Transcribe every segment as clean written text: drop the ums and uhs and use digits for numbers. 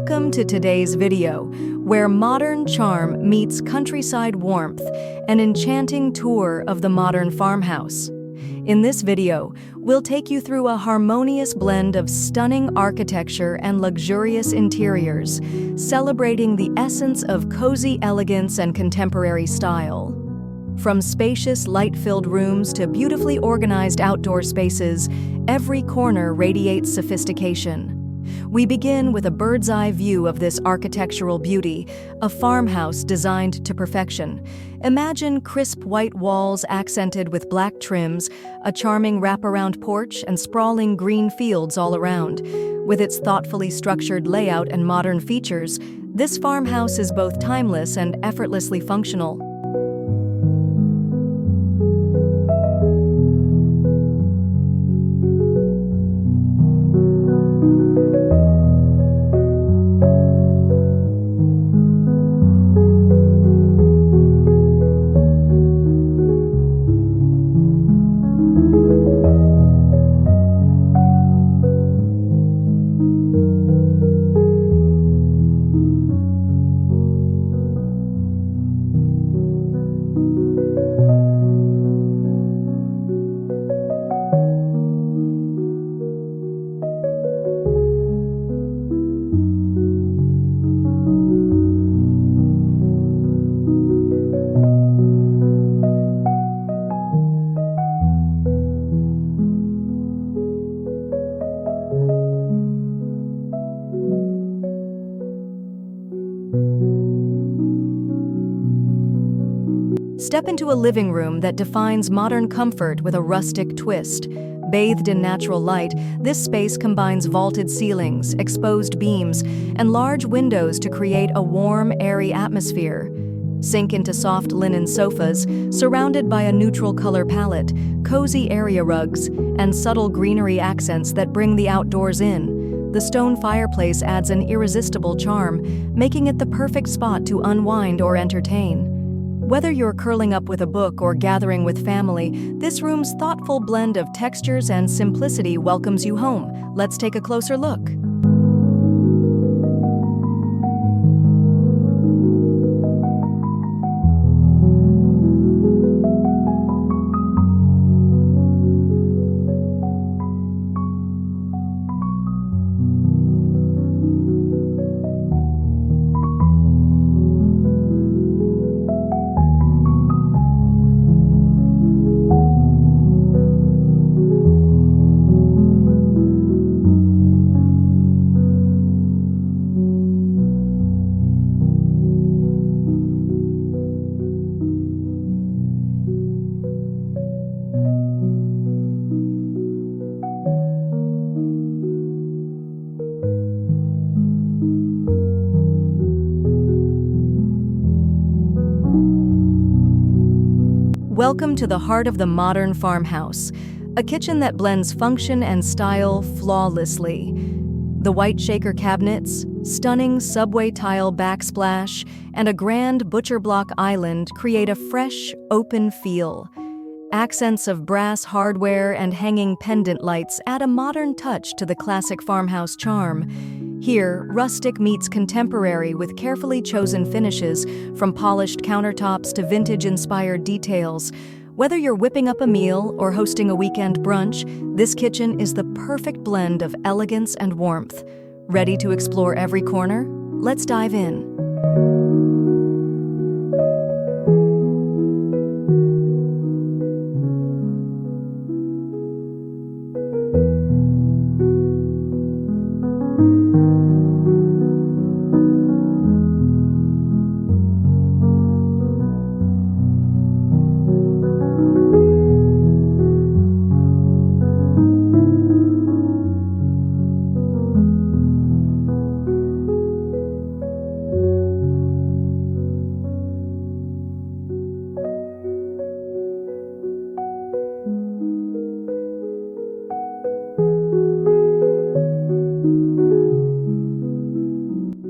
Welcome to today's video, where modern charm meets countryside warmth, an enchanting tour of the modern farmhouse. In this video, we'll take you through a harmonious blend of stunning architecture and luxurious interiors, celebrating the essence of cozy elegance and contemporary style. From spacious, light-filled rooms to beautifully organized outdoor spaces, every corner radiates sophistication. We begin with a bird's-eye view of this architectural beauty, a farmhouse designed to perfection. Imagine crisp white walls accented with black trims, a charming wraparound porch, and sprawling green fields all around. With its thoughtfully structured layout and modern features, this farmhouse is both timeless and effortlessly functional. Step into a living room that defines modern comfort with a rustic twist. Bathed in natural light, this space combines vaulted ceilings, exposed beams, and large windows to create a warm, airy atmosphere. Sink into soft linen sofas, surrounded by a neutral color palette, cozy area rugs, and subtle greenery accents that bring the outdoors in. The stone fireplace adds an irresistible charm, making it the perfect spot to unwind or entertain. Whether you're curling up with a book or gathering with family, this room's thoughtful blend of textures and simplicity welcomes you home. Let's take a closer look. Welcome to the heart of the modern farmhouse, a kitchen that blends function and style flawlessly. The white shaker cabinets, stunning subway tile backsplash, and a grand butcher block island create a fresh, open feel. Accents of brass hardware and hanging pendant lights add a modern touch to the classic farmhouse charm. Here, rustic meets contemporary with carefully chosen finishes, from polished countertops to vintage-inspired details. Whether you're whipping up a meal or hosting a weekend brunch, this kitchen is the perfect blend of elegance and warmth. Ready to explore every corner? Let's dive in.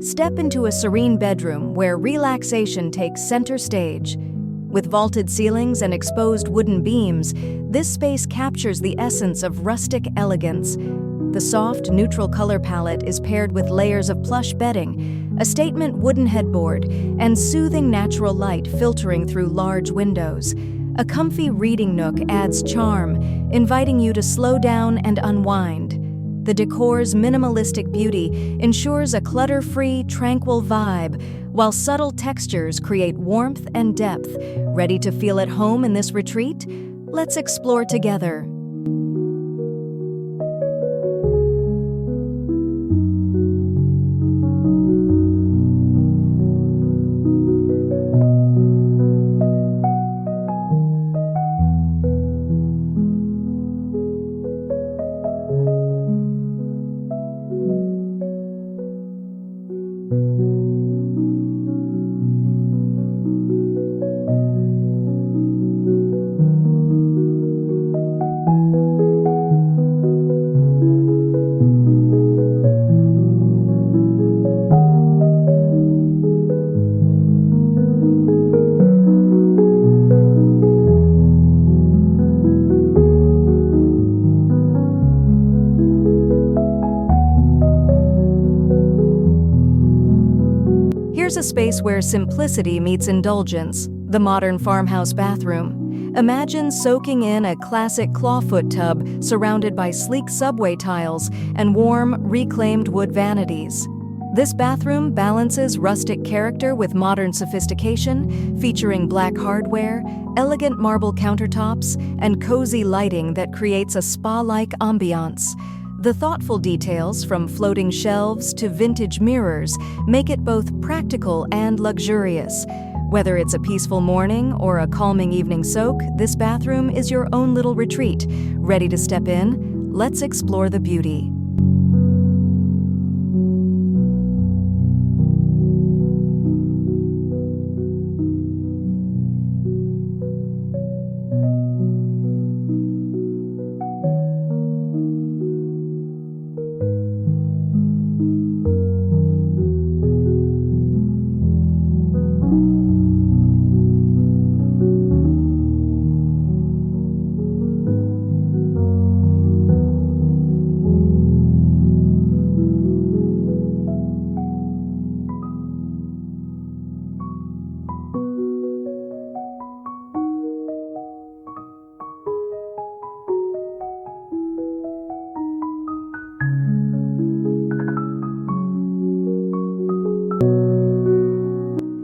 Step into a serene bedroom where relaxation takes center stage. With vaulted ceilings and exposed wooden beams, this space captures the essence of rustic elegance. The soft, neutral color palette is paired with layers of plush bedding, a statement wooden headboard, and soothing natural light filtering through large windows. A comfy reading nook adds charm, inviting you to slow down and unwind. The decor's minimalistic beauty ensures a clutter-free, tranquil vibe, while subtle textures create warmth and depth. Ready to feel at home in this retreat? Let's explore together. Here's a space where simplicity meets indulgence, the modern farmhouse bathroom. Imagine soaking in a classic clawfoot tub surrounded by sleek subway tiles and warm, reclaimed wood vanities. This bathroom balances rustic character with modern sophistication, featuring black hardware, elegant marble countertops, and cozy lighting that creates a spa-like ambiance. The thoughtful details, from floating shelves to vintage mirrors, make it both practical and luxurious. Whether it's a peaceful morning or a calming evening soak, this bathroom is your own little retreat. Ready to step in? Let's explore the beauty.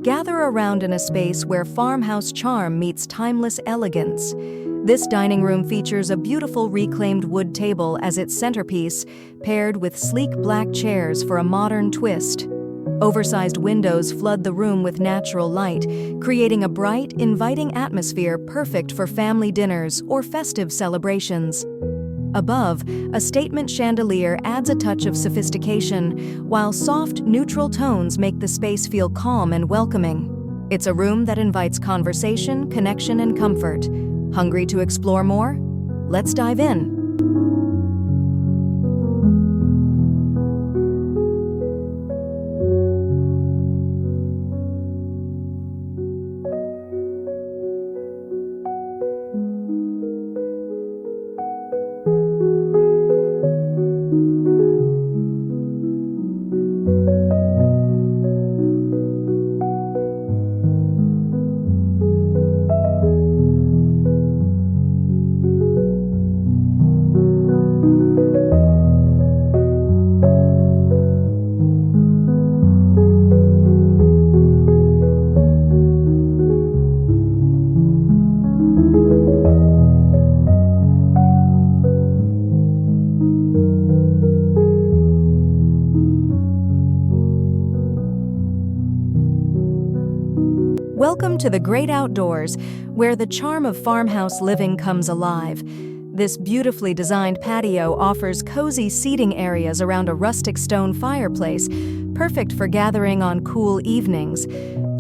Gather around in a space where farmhouse charm meets timeless elegance. This dining room features a beautiful reclaimed wood table as its centerpiece, paired with sleek black chairs for a modern twist. Oversized windows flood the room with natural light, creating a bright, inviting atmosphere perfect for family dinners or festive celebrations. Above, a statement chandelier adds a touch of sophistication, while soft, neutral tones make the space feel calm and welcoming. It's a room that invites conversation, connection, and comfort. Hungry to explore more? Let's dive in. Welcome to the great outdoors, where the charm of farmhouse living comes alive. This beautifully designed patio offers cozy seating areas around a rustic stone fireplace, perfect for gathering on cool evenings.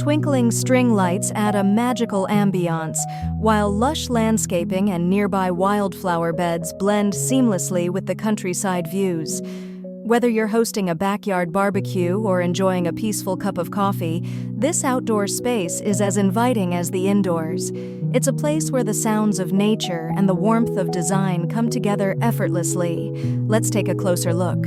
Twinkling string lights add a magical ambiance, while lush landscaping and nearby wildflower beds blend seamlessly with the countryside views. Whether you're hosting a backyard barbecue or enjoying a peaceful cup of coffee, this outdoor space is as inviting as the indoors. It's a place where the sounds of nature and the warmth of design come together effortlessly. Let's take a closer look.